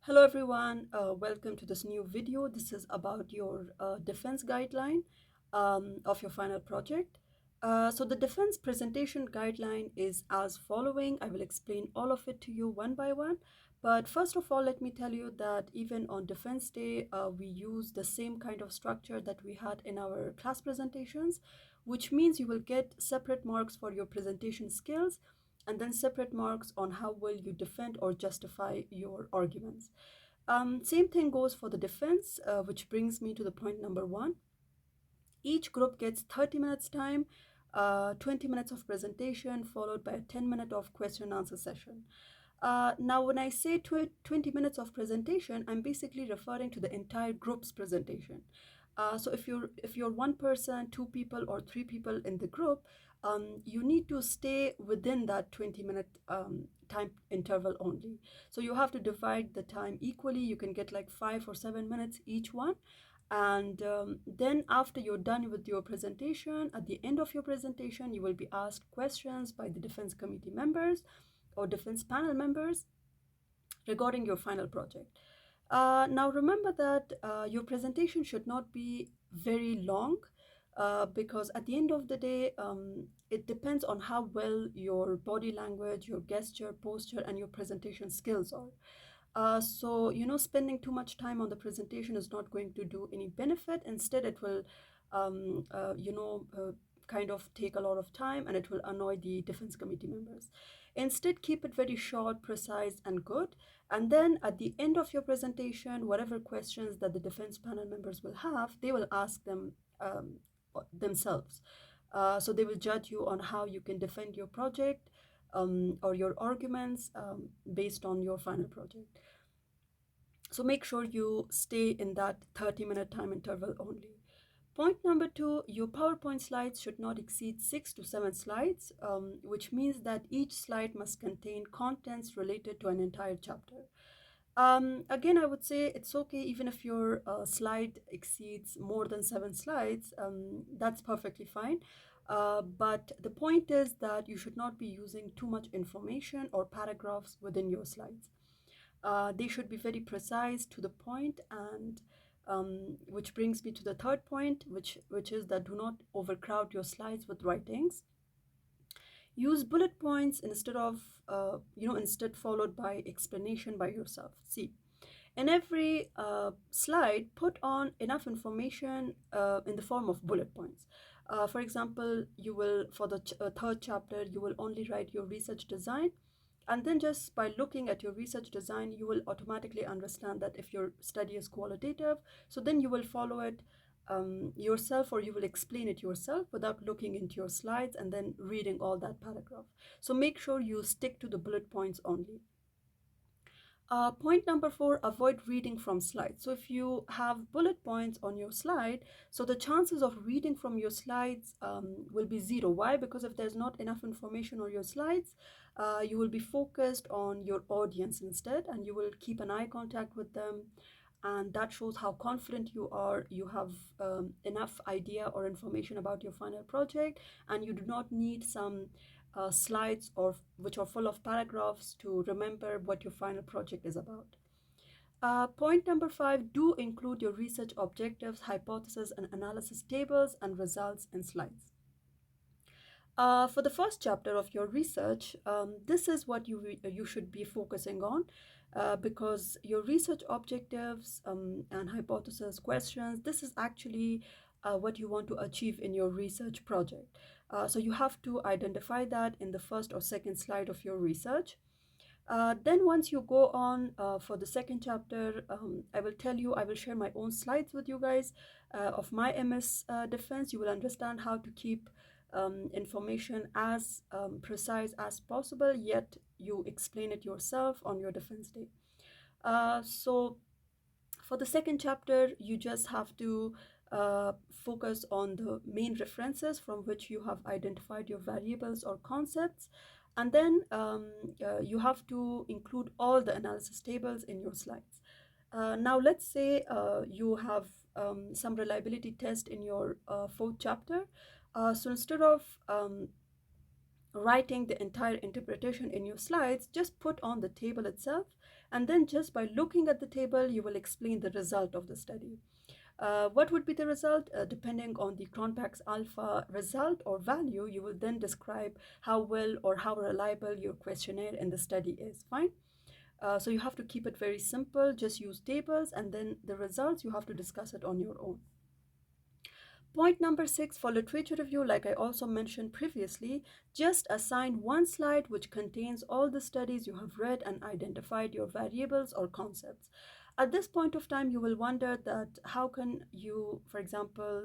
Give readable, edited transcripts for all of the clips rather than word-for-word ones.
Hello everyone, welcome to this new video. This is about your defense guideline of your final project. So the defense presentation guideline is as following. I will explain all of it to you one by one. But first of all, let me tell you that even on defense day, we use the same kind of structure that we had in our class presentations, which means you will get separate marks for your presentation skills and then separate marks on how well you defend or justify your arguments. Same thing goes for the defense, which brings me to the point number one. Each group gets 30 minutes time, 20 minutes of presentation, followed by a 10-minute of question and answer session. Now, when I say 20 minutes of presentation, I'm basically referring to the entire group's presentation. So if you're one person, two people, or three people in the group, you need to stay within that 20-minute time interval only. So you have to divide the time equally. You can get like 5 or 7 minutes each one. And then after you're done with your presentation, at the end of your presentation, you will be asked questions by the defense committee members or defense panel members regarding your final project. Now remember that your presentation should not be very long because at the end of the day, it depends on how well your body language, your gesture, posture, and your presentation skills are. So, spending too much time on the presentation is not going to do any benefit. Instead, it will, um, uh, you know, uh, kind of take a lot of time and it will annoy the defense committee members. Instead, keep it very short, precise, and good. And then at the end of your presentation, whatever questions that the defense panel members will have, they will ask them themselves. So they will judge you on how you can defend your project or your arguments based on your final project. So make sure you stay in that 30-minute time interval only. Point number two, your PowerPoint slides should not exceed 6 to 7 slides, which means that each slide must contain contents related to an entire chapter. Again, I would say it's okay even if your slide exceeds more than 7 slides, that's perfectly fine. But the point is that you should not be using too much information or paragraphs within your slides. They should be very precise, to the point, and which brings me to the third point, which is that do not overcrowd your slides with writings. Use bullet points instead followed by explanation by yourself. See, in every slide, put on enough information in the form of bullet points. For example, you will, for the third chapter, you will only write your research design. And then just by looking at your research design, you will automatically understand that if your study is qualitative, so then you will follow it yourself, or you will explain it yourself without looking into your slides and then reading all that paragraph. So make sure you stick to the bullet points only. Point number four, avoid reading from slides. So if you have bullet points on your slide, so the chances of reading from your slides will be zero. Why? Because if there's not enough information on your slides, you will be focused on your audience instead, and you will keep an eye contact with them. And that shows how confident you are. You have enough idea or information about your final project, and you do not need some slides or which are full of paragraphs to remember what your final project is about. Point number five, do include your research objectives, hypotheses, and analysis tables and results in slides. For the first chapter of your research, this is what you should be focusing on, because your research objectives and hypothesis questions, this is actually what you want to achieve in your research project. So you have to identify that in the first or second slide of your research. Then once you go on for the second chapter, I will share my own slides with you guys of my MS defense. You will understand how to keep information as precise as possible, yet you explain it yourself on your defense day. So for the second chapter, you just have to focus on the main references from which you have identified your variables or concepts. And then you have to include all the analysis tables in your slides. Now, let's say you have some reliability test in your fourth chapter. So instead of writing the entire interpretation in your slides, just put on the table itself And then just by looking at the table, you will explain the result of the study. What would be the result? Depending on the Cronbach's alpha result or value, you will then describe how well or how reliable your questionnaire in the study is. Fine. So you have to keep it very simple, just use tables, and then the results you have to discuss it on your own. Point number 6, for literature review, like I also mentioned previously, just assign one slide which contains all the studies you have read and identified your variables or concepts. At this point of time, you will wonder that how can you, for example,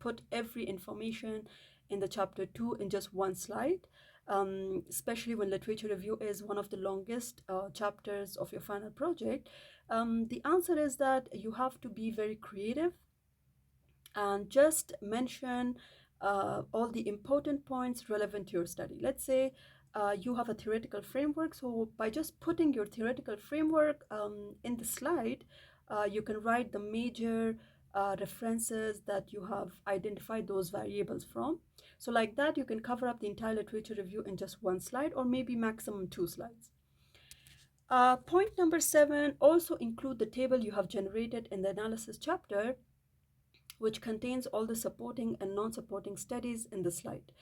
put every information in the chapter 2 in just one slide, especially when literature review is one of the longest chapters of your final project. The answer is that you have to be very creative and just mention all the important points relevant to your study. Let's say you have a theoretical framework, so by just putting your theoretical framework in the slide, you can write the major references that you have identified those variables from. So like that, you can cover up the entire literature review in just one slide or maybe maximum 2 slides. Point number 7, also include the table you have generated in the analysis chapter, which contains all the supporting and non-supporting studies in the slide.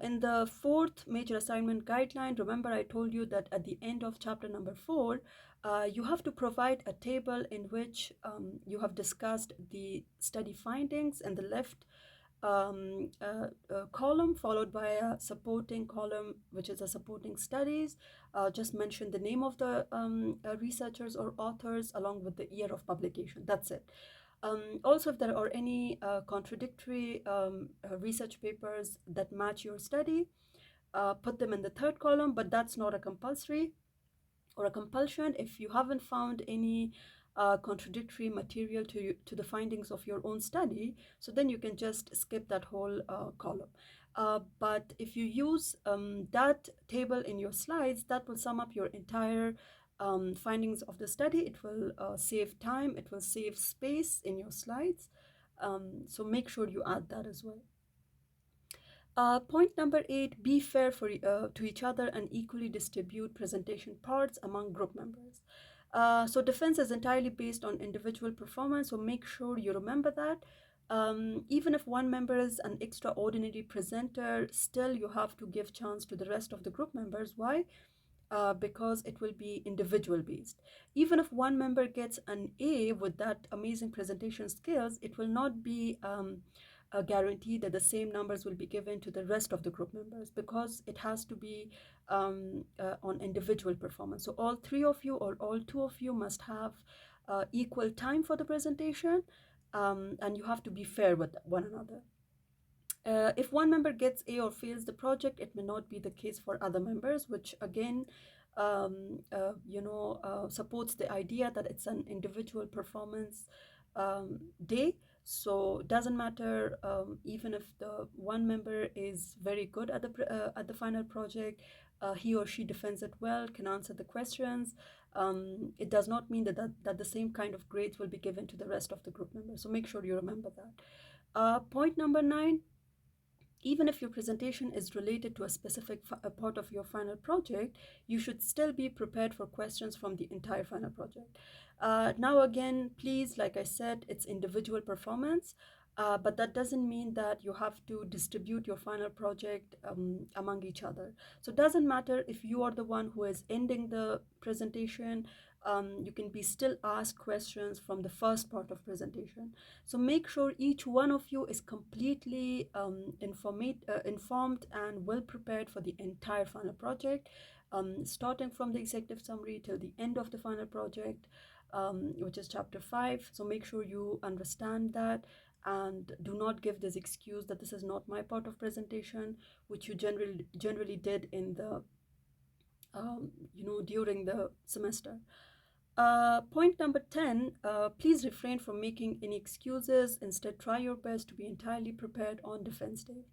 In the 4th major assignment guideline, remember I told you that at the end of chapter number 4, you have to provide a table in which you have discussed the study findings in the left column, followed by a supporting column, which is a supporting studies. Just mention the name of the researchers or authors along with the year of publication. That's it. Also, if there are any contradictory research papers that match your study, put them in the 3rd column, but that's not a compulsory or a compulsion. If you haven't found any contradictory material to the findings of your own study, so then you can just skip that whole column. But if you use that table in your slides, that will sum up your entire findings of the study. It will save time, it will save space in your slides. So make sure you add that as well. Point number 8, be fair to each other and equally distribute presentation parts among group members. So defense is entirely based on individual performance, so make sure you remember that. Even if one member is an extraordinary presenter, still you have to give chance to the rest of the group members. Why? Because it will be individual based. Even if one member gets an A with that amazing presentation skills, it will not be a guarantee that the same numbers will be given to the rest of the group members, because it has to be on individual performance. So all 3 of you or all 2 of you must have equal time for the presentation, and you have to be fair with one another. If one member gets A or fails the project, it may not be the case for other members, which again, supports the idea that it's an individual performance day. So it doesn't matter, even if the one member is very good at the final project, he or she defends it well, can answer the questions. It does not mean that the same kind of grades will be given to the rest of the group members. So make sure you remember that. Point number 9, even if your presentation is related to a specific part of your final project, you should still be prepared for questions from the entire final project. Now again, please, like I said, it's individual performance, but that doesn't mean that you have to distribute your final project among each other. So it doesn't matter if you are the one who is ending the presentation, you can be still asked questions from the first part of presentation. So make sure each one of you is completely informed and well prepared for the entire final project, starting from the executive summary till the end of the final project, which is chapter 5. So make sure you understand that and do not give this excuse that this is not my part of presentation, which you generally did in the during the semester. Point number 10, please refrain from making any excuses. Instead, try your best to be entirely prepared on defense day.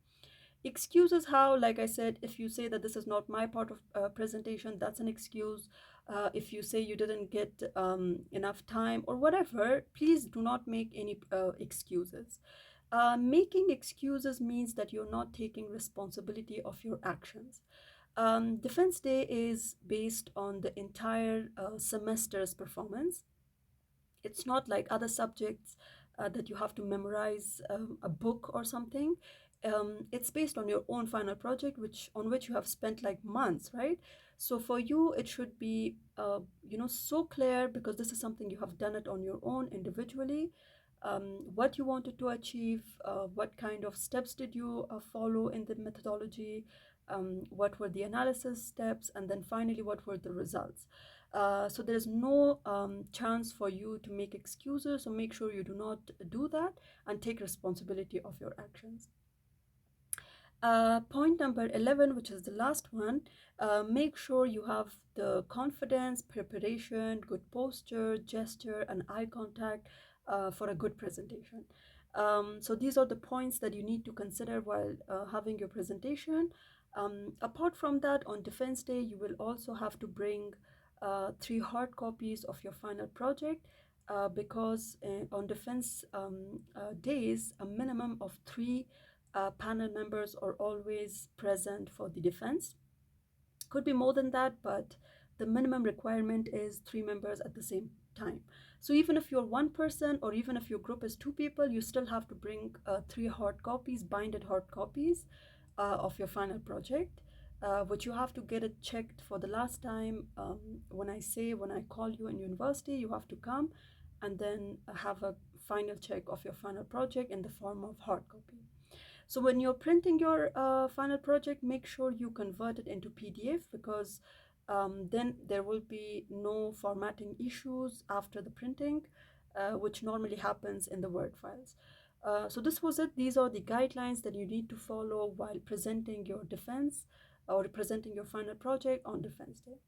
Excuses how? Like I said, if you say that this is not my part of presentation, that's an excuse. If you say you didn't get enough time or whatever, please do not make any excuses. Making excuses means that you're not taking responsibility of your actions. Defense Day is based on the entire semester's performance. It's not like other subjects that you have to memorize a book or something. It's based on your own final project, which on which you have spent like months, right? So for you, it should be so clear, because this is something you have done it on your own individually. What you wanted to achieve, what kind of steps did you follow in the methodology, what were the analysis steps, and then finally what were the results. So there's no chance for you to make excuses, so make sure you do not do that and take responsibility of your actions. Point number 11, which is the last one, make sure you have the confidence, preparation, good posture, gesture, and eye contact for a good presentation. So these are the points that you need to consider while having your presentation. Apart from that, on Defense Day, you will also have to bring 3 hard copies of your final project, because on defense days, a minimum of 3 panel members are always present for the defense. Could be more than that, but the minimum requirement is 3 members at the same time. So even if you're one person, or even if your group is 2 people, you still have to bring 3 hard copies, binded hard copies of your final project, which you have to get it checked for the last time. When I call you in university, you have to come and then have a final check of your final project in the form of hard copy. So when you're printing your final project, make sure you convert it into PDF, because then there will be no formatting issues after the printing, which normally happens in the Word files. So this was it. These are the guidelines that you need to follow while presenting your defense or presenting your final project on Defense Day.